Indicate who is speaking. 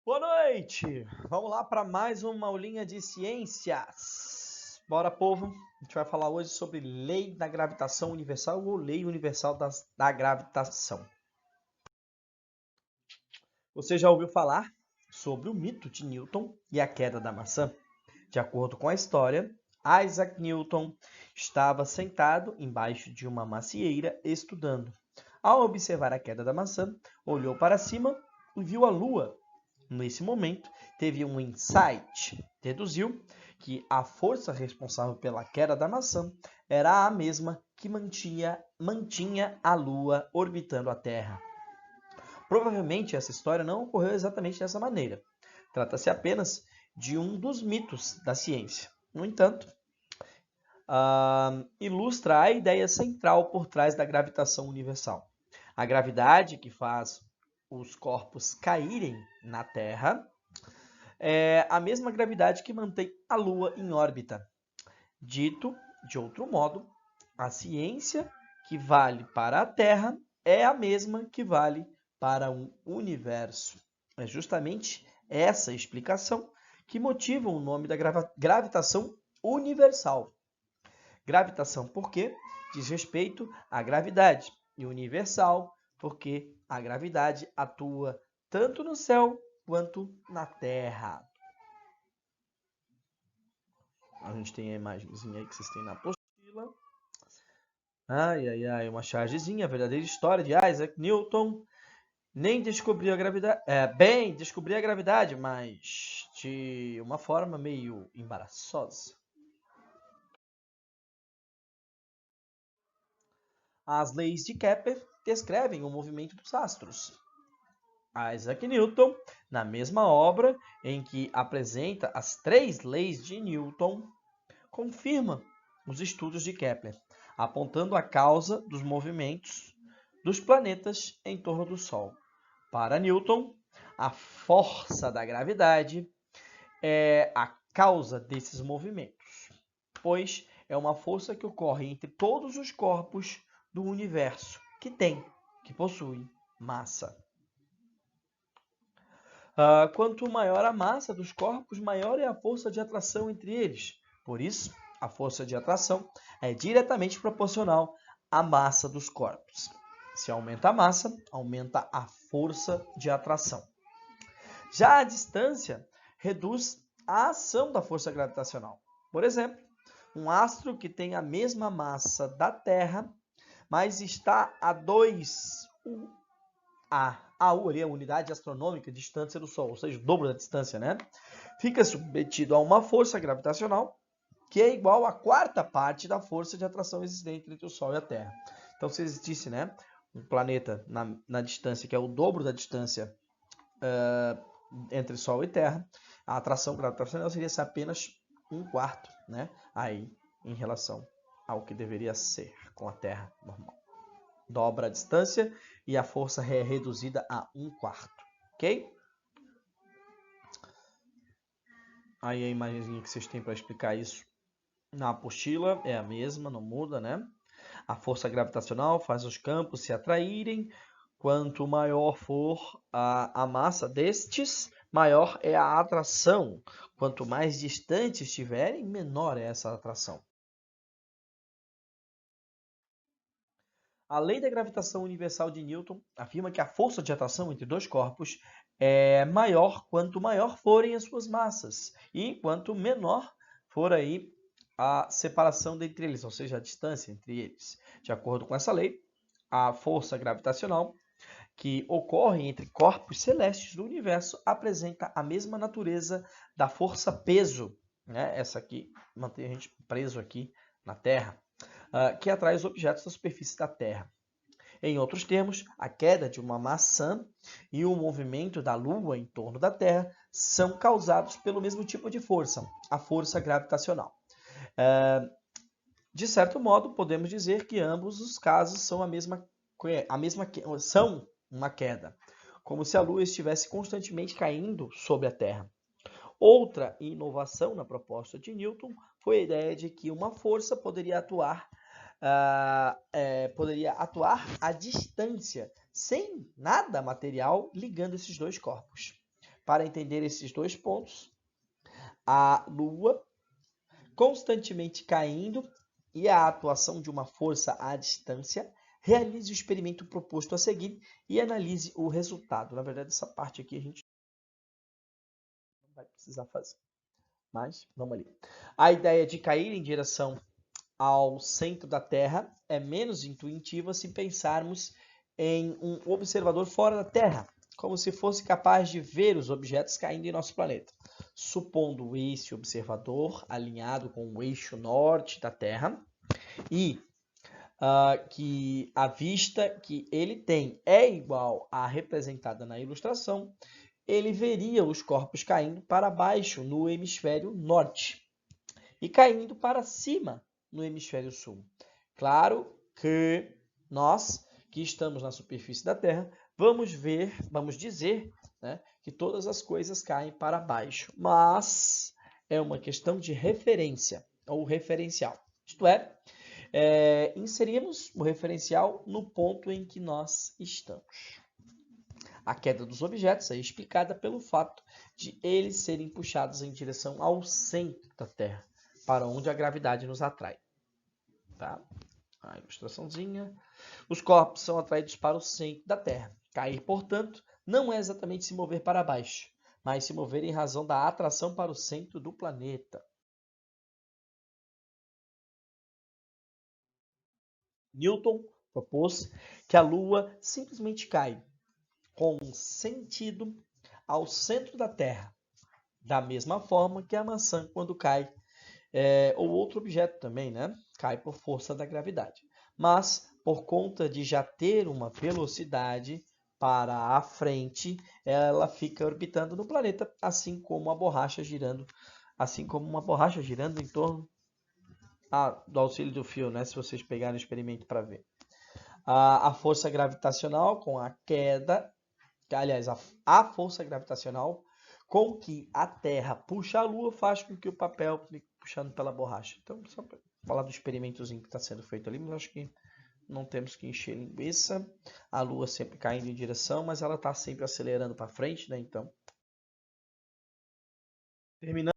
Speaker 1: Boa noite! Vamos lá para mais uma aulinha de ciências. Bora, povo! A gente vai falar hoje sobre lei da gravitação universal ou lei universal da gravitação. Você já ouviu falar sobre o mito de Newton e a queda da maçã? De acordo com a história, Isaac Newton estava sentado embaixo de uma macieira estudando. Ao observar a queda da maçã, olhou para cima e viu a lua. Nesse momento, teve um insight. Deduziu que a força responsável pela queda da maçã era a mesma que mantinha a Lua orbitando a Terra. Provavelmente essa história não ocorreu exatamente dessa maneira. Trata-se apenas de um dos mitos da ciência. No entanto, ilustra a ideia central por trás da gravitação universal. A gravidade que faz os corpos caírem na Terra é a mesma gravidade que mantém a Lua em órbita. Dito de outro modo, a ciência que vale para a Terra é a mesma que vale para o universo. É justamente essa explicação que motiva o nome da gravitação universal. Gravitação porque diz respeito à gravidade e universal porque a gravidade atua tanto no céu quanto na Terra. A gente tem a imagenzinha aí que vocês têm na apostila. Uma chargezinha, a verdadeira história de Isaac Newton. Nem descobriu a gravidade. Descobriu a gravidade, mas de uma forma meio embaraçosa. As leis de Kepler descrevem o movimento dos astros. Isaac Newton, na mesma obra em que apresenta as 3 leis de Newton, confirma os estudos de Kepler, apontando a causa dos movimentos dos planetas em torno do Sol. Para Newton, a força da gravidade é a causa desses movimentos, pois é uma força que ocorre entre todos os corpos do universo que possuem massa. Quanto maior a massa dos corpos, maior é a força de atração entre eles. Por isso, a força de atração é diretamente proporcional à massa dos corpos. Se aumenta a massa, aumenta a força de atração. Já a distância reduz a ação da força gravitacional. Por exemplo, um astro que tem a mesma massa da Terra, mas está a 2 AU, a unidade astronômica de distância do Sol, ou seja, o dobro da distância, né? Fica submetido a uma força gravitacional que é igual à 4ª parte da força de atração existente entre o Sol e a Terra. Então, se existisse, né, um planeta na distância que é o dobro da distância entre Sol e Terra, a atração gravitacional seria apenas 1/4, né? Aí, em relação ao que deveria ser com a Terra normal. Dobra a distância e a força é reduzida a 1/4, ok? Aí a imagenzinha que vocês têm para explicar isso na apostila é a mesma, não muda, né? A força gravitacional faz os campos se atraírem. Quanto maior for a massa destes, maior é a atração. Quanto mais distantes estiverem, menor é essa atração. A lei da gravitação universal de Newton afirma que a força de atração entre dois corpos é maior quanto maior forem as suas massas e quanto menor for aí a separação entre eles, ou seja, a distância entre eles. De acordo com essa lei, a força gravitacional que ocorre entre corpos celestes do universo apresenta a mesma natureza da força-peso, né? Essa aqui mantém a gente preso aqui na Terra, que atrai os objetos da superfície da Terra. Em outros termos, a queda de uma maçã e o movimento da Lua em torno da Terra são causados pelo mesmo tipo de força, a força gravitacional. De certo modo, podemos dizer que ambos os casos são são uma queda, como se a Lua estivesse constantemente caindo sobre a Terra. Outra inovação na proposta de Newton foi a ideia de que uma força poderia atuar à distância, sem nada material ligando esses dois corpos. para entender esses dois pontos. A Lua constantemente caindo e a atuação de uma força à distância. Realize o experimento proposto a seguir e analise o resultado. Na verdade, essa parte aqui a gente não vai precisar fazer, mas vamos ali. A ideia de cair em direção ao centro da Terra é menos intuitiva se pensarmos em um observador fora da Terra, como se fosse capaz de ver os objetos caindo em nosso planeta. Supondo esse observador alinhado com o eixo norte da Terra e que a vista que ele tem é igual à representada na ilustração, ele veria os corpos caindo para baixo no hemisfério norte e caindo para cima no hemisfério sul. Claro que nós, que estamos na superfície da Terra, vamos dizer, né, que todas as coisas caem para baixo, mas é uma questão de referência ou referencial. Isto é, inserimos o referencial no ponto em que nós estamos. A queda dos objetos é explicada pelo fato de eles serem puxados em direção ao centro da Terra, para onde a gravidade nos atrai. Tá? A ilustraçãozinha. Os corpos são atraídos para o centro da Terra. Cair, portanto, não é exatamente se mover para baixo, mas se mover em razão da atração para o centro do planeta. Newton propôs que a Lua simplesmente cai com sentido ao centro da Terra, da mesma forma que a maçã, quando cai, ou outro objeto também, né? Cai por força da gravidade. Mas, por conta de já ter uma velocidade para a frente, ela fica orbitando no planeta, assim como uma borracha girando em torno do auxílio do fio, né? Se vocês pegarem o experimento para ver. A força gravitacional com a queda, aliás, a força gravitacional com que a Terra puxa a Lua faz com que o papel fique puxando pela borracha. Então, só para falar do experimentozinho que está sendo feito ali, mas acho que não temos que encher linguiça. A Lua sempre caindo em direção, mas ela está sempre acelerando para frente, né? Então, terminando.